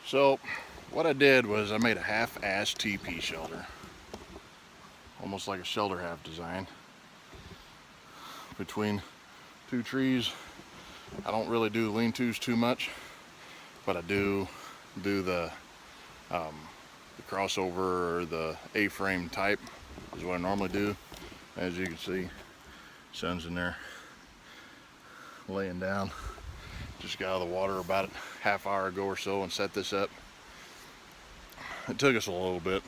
So what I did was I made a half-ass teepee shelter, almost like a shelter half design between two trees. I don't really do lean-tos too much, but I do the crossover or the A-frame type is what I normally do. As you can see, sun's in there laying down. Just got out of the water about a half hour ago or so and set this up. It took us a little bit,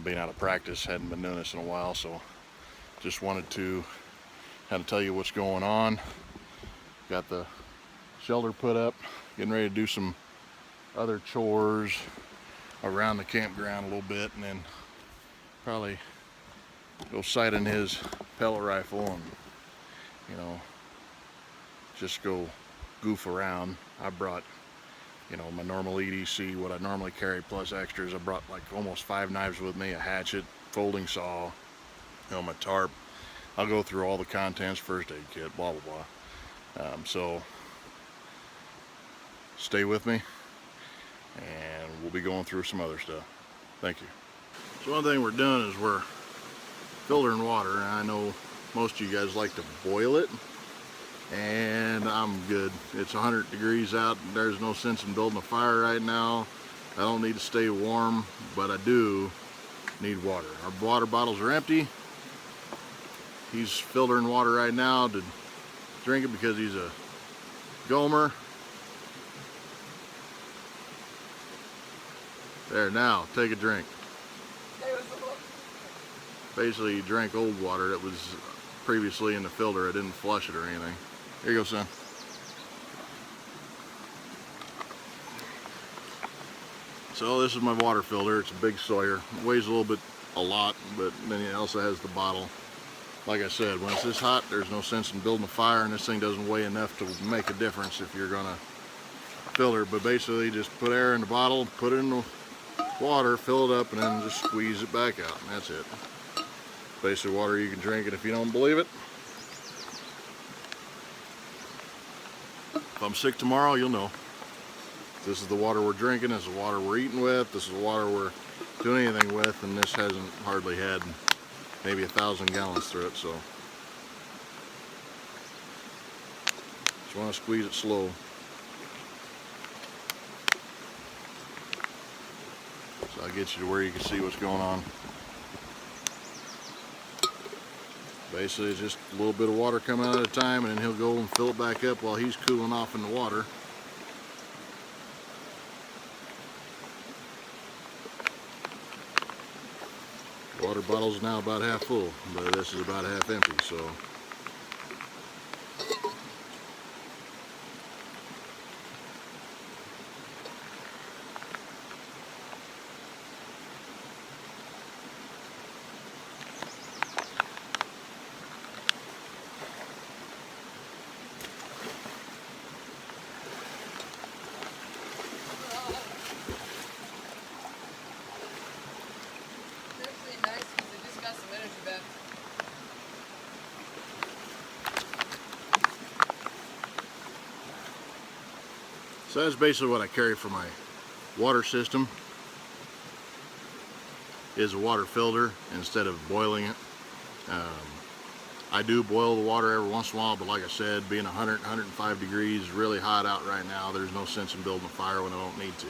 being out of practice, hadn't been doing this in a while, so just wanted to kind of tell you what's going on. Got the shelter put up, getting ready to do some other chores around the campground a little bit, and then probably go sight in his pellet rifle and, you know, just go goof around. I brought, you know, my normal EDC, what I normally carry plus extras. I brought like almost 5 knives with me, a hatchet, folding saw, you know, my tarp. I'll go through all the contents, first aid kit, blah blah blah. So stay with me and we'll be going through some other stuff. Thank you. So one thing we're doing is we're filtering water, and I know most of you guys like to boil it, and I'm good. It's 100 degrees out. There's no sense in building a fire right now. I don't need to stay warm, but I do need water. Our water bottles are empty. He's filtering water right now to drink it because he's a Gomer. There, now take a drink. Basically, he drank old water that was previously in the filter. I didn't flush it or anything. Here you go, son. So this is my water filter. It's a big Sawyer. It weighs a lot, but then it also has the bottle. Like I said, when it's this hot, there's no sense in building a fire, and this thing doesn't weigh enough to make a difference if you're gonna filter. But basically, just put air in the bottle, put it in the water, fill it up, and then just squeeze it back out, and that's it. Basically water you can drink it if you don't believe it. If I'm sick tomorrow, you'll know. This is the water we're drinking, this is the water we're eating with, this is the water we're doing anything with, and this hasn't hardly had maybe 1,000 gallons through it, so just want to squeeze it slow. So I'll get you to where you can see what's going on. Basically, it's just a little bit of water coming out at a time, and then he'll go and fill it back up while he's cooling off in the water. Water bottle's now about half full, but this is about half empty, so. So that's basically what I carry for my water system, is a water filter instead of boiling it. I do boil the water every once in a while, but like I said, being 100, 105 degrees, really hot out right now, there's no sense in building a fire when I don't need to.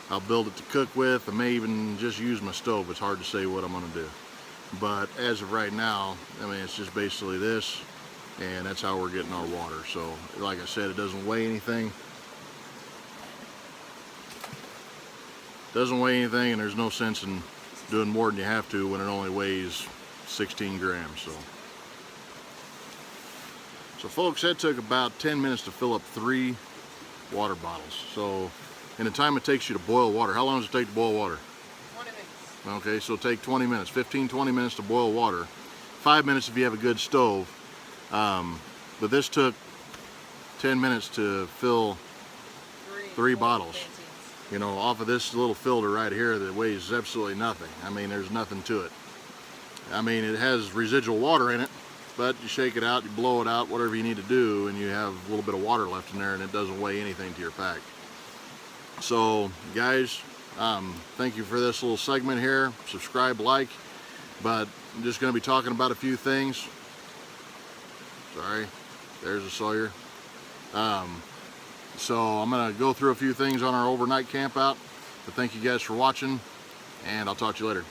I'll build it to cook with. I may even just use my stove. It's hard to say what I'm going to do. But as of right now, I mean, it's just basically this, and that's how we're getting our water. So like I said, it doesn't weigh anything. Doesn't weigh anything, and there's no sense in doing more than you have to when it only weighs 16 grams. So folks, that took about 10 minutes to fill up 3 water bottles. So in the time it takes you to boil water, how long does it take to boil water? 20 minutes. Okay, so take 20 minutes, 15-20 minutes to boil water. 5 minutes if you have a good stove. But this took 10 minutes to fill 3 bottles. You know, off of this little filter right here that weighs absolutely nothing. I mean, there's nothing to it. I mean, it has residual water in it, but you shake it out, you blow it out, whatever you need to do, and you have a little bit of water left in there, and it doesn't weigh anything to your pack. So guys, thank you for this little segment here. Subscribe, like, but I'm just going to be talking about a few things. Sorry, there's a sawyer. So I'm going to go through a few things on our overnight camp out. But thank you guys for watching, and I'll talk to you later.